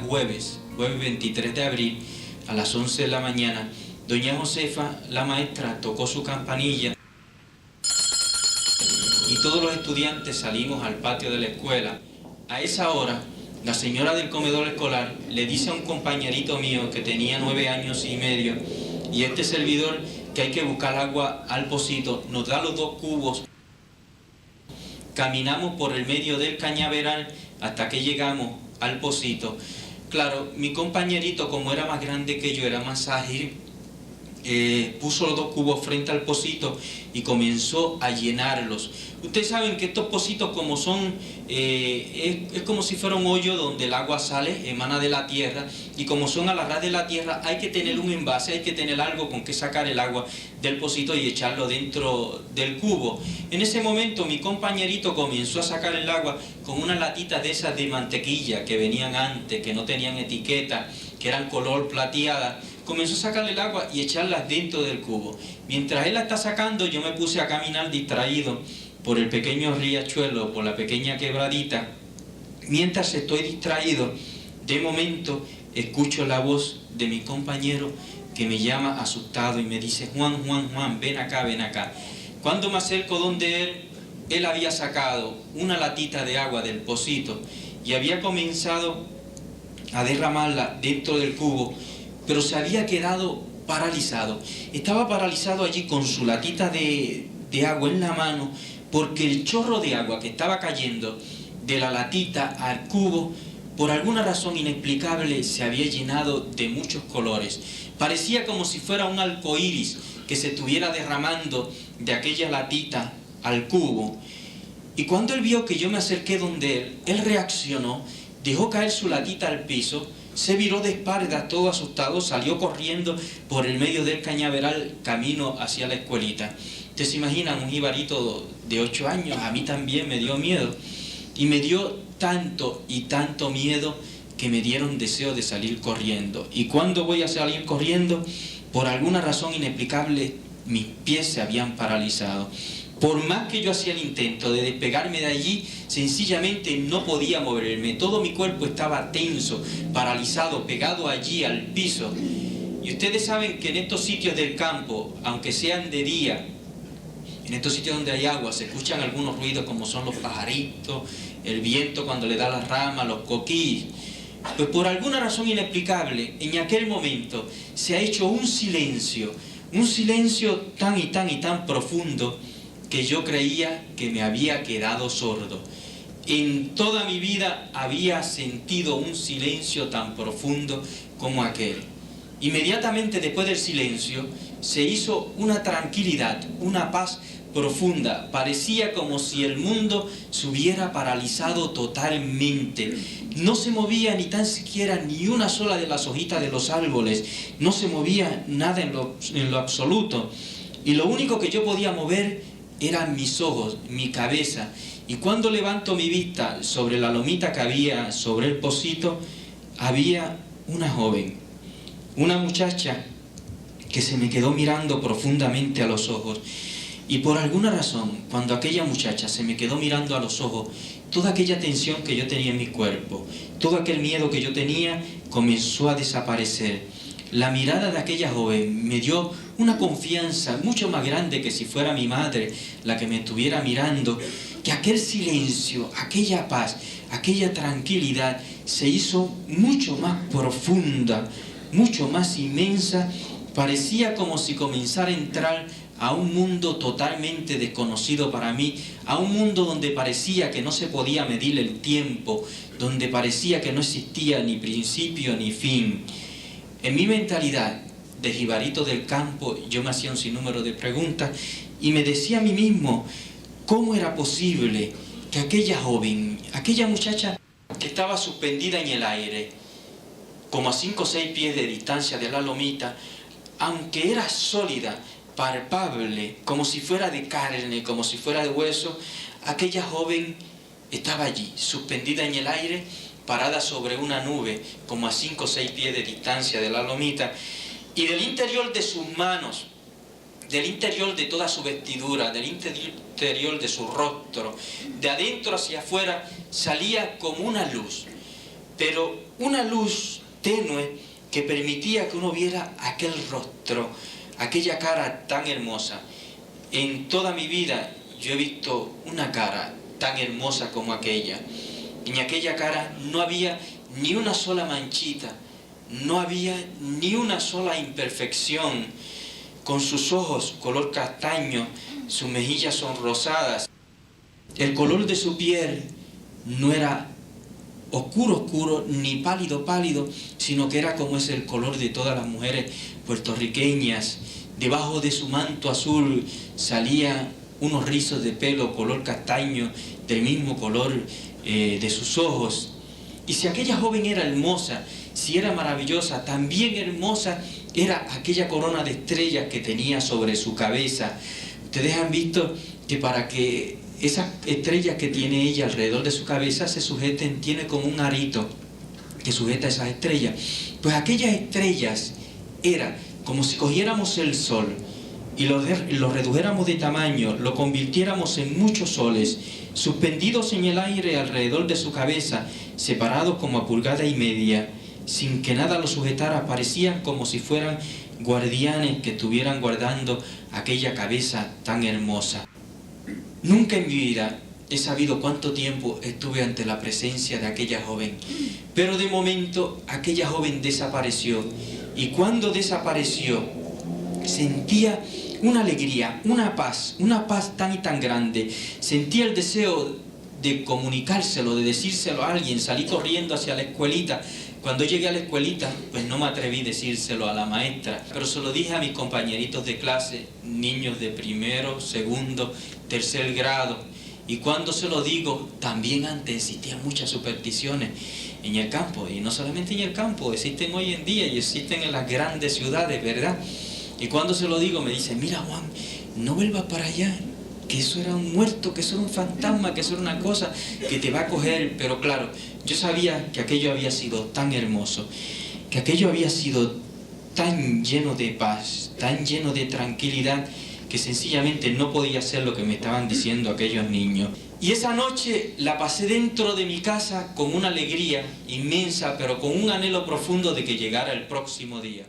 jueves 23 de abril, a las 11 de la mañana, doña Josefa, la maestra, tocó su campanilla y todos los estudiantes salimos al patio de la escuela. A esa hora, la señora del comedor escolar le dice a un compañerito mío que tenía 9 años y medio, y este servidor, que hay que buscar agua al pocito, nos da los 2 cubos. Caminamos por el medio del cañaveral hasta que llegamos al pocito. Claro, mi compañerito, como era más grande que yo, era más ágil, puso los 2 cubos frente al pocito y comenzó a llenarlos. Ustedes saben que estos pocitos, como son, es como si fuera un hoyo donde el agua sale, emana de la tierra, y como son a la ras de la tierra, hay que tener un envase, hay que tener algo con que sacar el agua del pocito y echarlo dentro del cubo. En ese momento mi compañerito comenzó a sacar el agua con unas latitas de esas de mantequilla que venían antes, que no tenían etiqueta, que eran color plateada. Comenzó a sacarle el agua y echarlas dentro del cubo. Mientras él la está sacando, yo me puse a caminar distraído por el pequeño riachuelo, por la pequeña quebradita. Mientras estoy distraído, de momento escucho la voz de mi compañero que me llama asustado y me dice: Juan, Juan, Juan, ven acá, ven acá. Cuando me acerco donde él había sacado una latita de agua del pocito y había comenzado a derramarla dentro del cubo, pero se había quedado paralizado. Estaba paralizado allí con su latita de agua en la mano, porque el chorro de agua que estaba cayendo de la latita al cubo, por alguna razón inexplicable, se había llenado de muchos colores. Parecía como si fuera un arcoíris que se estuviera derramando de aquella latita al cubo. Y cuando él vio que yo me acerqué donde él reaccionó, dejó caer su latita al piso, se viró de espaldas todo asustado, salió corriendo por el medio del cañaveral camino hacia la escuelita. Ustedes se imaginan, un jibarito de 8 años, a mí también me dio miedo. Y me dio tanto y tanto miedo que me dieron deseo de salir corriendo. Y cuando voy a salir corriendo, por alguna razón inexplicable, mis pies se habían paralizado. Por más que yo hacía el intento de despegarme de allí, sencillamente no podía moverme. Todo mi cuerpo estaba tenso, paralizado, pegado allí al piso. Y ustedes saben que en estos sitios del campo, aunque sean de día, en estos sitios donde hay agua, se escuchan algunos ruidos como son los pajaritos, el viento cuando le da las ramas, los coquís. Pues por alguna razón inexplicable, en aquel momento se ha hecho un silencio tan y tan y tan profundo, que yo creía que me había quedado sordo. En toda mi vida había sentido un silencio tan profundo como aquel. Inmediatamente después del silencio se hizo una tranquilidad, una paz profunda. Parecía como si el mundo se hubiera paralizado totalmente. No se movía ni tan siquiera ni una sola de las hojitas de los árboles. No se movía nada en lo absoluto. Y lo único que yo podía mover eran mis ojos, mi cabeza. Y cuando levanto mi vista sobre la lomita que había sobre el pocito, había una joven, una muchacha que se me quedó mirando profundamente a los ojos. Y por alguna razón, cuando aquella muchacha se me quedó mirando a los ojos, toda aquella tensión que yo tenía en mi cuerpo, todo aquel miedo que yo tenía, comenzó a desaparecer. La mirada de aquella joven me dio una confianza mucho más grande que si fuera mi madre la que me estuviera mirando, que aquel silencio, aquella paz, aquella tranquilidad se hizo mucho más profunda, mucho más inmensa. Parecía como si comenzara a entrar a un mundo totalmente desconocido para mí, a un mundo donde parecía que no se podía medir el tiempo, donde parecía que no existía ni principio ni fin. En mi mentalidad de jibarito del campo, yo me hacía un sinnúmero de preguntas y me decía a mí mismo cómo era posible que aquella joven, aquella muchacha que estaba suspendida en el aire, como a 5 o 6 pies de distancia de la lomita, aunque era sólida, palpable, como si fuera de carne, como si fuera de hueso, aquella joven estaba allí, suspendida en el aire, parada sobre una nube, como a 5 o 6 pies de distancia de la lomita, y del interior de sus manos, del interior de toda su vestidura, del interior de su rostro, de adentro hacia afuera, salía como una luz. pero una luz tenue que permitía que uno viera aquel rostro, aquella cara tan hermosa. En toda mi vida yo he visto una cara tan hermosa como aquella. En aquella cara no había ni una sola manchita, no había ni una sola imperfección. Con sus ojos color castaño, sus mejillas sonrosadas. El color de su piel no era oscuro, oscuro, ni pálido, pálido, sino que era como es el color de todas las mujeres puertorriqueñas. Debajo de su manto azul salían unos rizos de pelo color castaño, del mismo color de sus ojos. Y si aquella joven era hermosa, si era maravillosa, también hermosa era aquella corona de estrellas que tenía sobre su cabeza. Ustedes han visto que para que esas estrellas que tiene ella alrededor de su cabeza se sujeten, tiene como un arito que sujeta esas estrellas. Pues aquellas estrellas era como si cogiéramos el sol y lo redujéramos de tamaño, lo convirtiéramos en muchos soles, suspendidos en el aire alrededor de su cabeza, separados como a pulgada y media, sin que nada los sujetara, parecían como si fueran guardianes que estuvieran guardando aquella cabeza tan hermosa. Nunca en mi vida he sabido cuánto tiempo estuve ante la presencia de aquella joven, pero de momento aquella joven desapareció, y cuando desapareció sentía una alegría, una paz tan y tan grande. Sentía el deseo de comunicárselo, de decírselo a alguien. Salí corriendo hacia la escuelita. Cuando llegué a la escuelita, pues no me atreví a decírselo a la maestra, pero se lo dije a mis compañeritos de clase, niños de primero, segundo, tercer grado. Y cuando se lo digo, también antes existían muchas supersticiones en el campo, y no solamente en el campo, existen hoy en día y existen en las grandes ciudades, ¿verdad? Y cuando se lo digo me dice, mira Juan, no vuelvas para allá, que eso era un muerto, que eso era un fantasma, que eso era una cosa que te va a coger. Pero claro, yo sabía que aquello había sido tan hermoso, que aquello había sido tan lleno de paz, tan lleno de tranquilidad, que sencillamente no podía ser lo que me estaban diciendo aquellos niños. Y esa noche la pasé dentro de mi casa con una alegría inmensa, pero con un anhelo profundo de que llegara el próximo día.